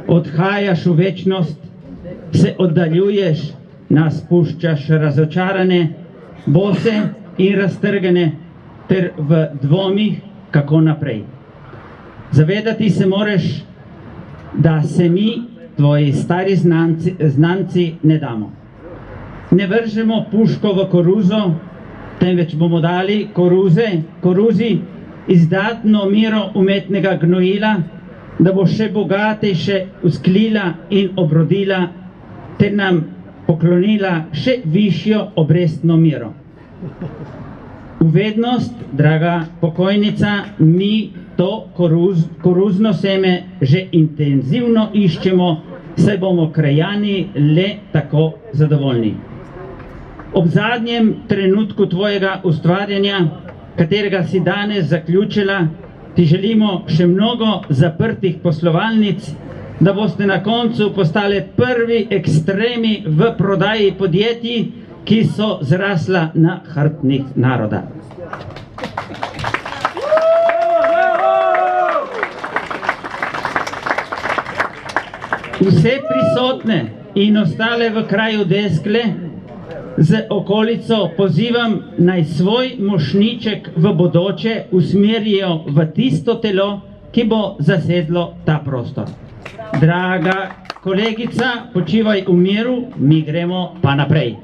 odhajaš v večnost, se oddaljuješ, nas puščaš razočarane, bose in raztrgane, ter v dvomih, kako naprej. Zavedati se moraš, da se mi, tvoji stari znanci, ne damo. Ne vržemo puško v koruzo, temveč bomo dali koruzi izdatno mero umetnega gnojila, da bo še bogatejše usklila in obrodila, ter nam poklonila še višjo obrestno mero. V vednost, draga pokojnica, mi to koruzno seme že intenzivno iščemo, saj bomo krajani le tako zadovoljni. Ob zadnjem trenutku tvojega ustvarjanja, katerega si danes zaključila, ti želimo še mnogo zaprtih poslovalnic, da boste na koncu postali prvi ekstremi v prodaji podjetij, ki so zrasla na hrbtih naroda. Vse prisotne in ostale v kraju Deskle z okolico pozivam, naj svoj mošnjiček v bodoče usmerijo v tisto telo, ki bo zasedlo ta prostor. Draga kolegica, počivaj v miru, mi gremo pa naprej.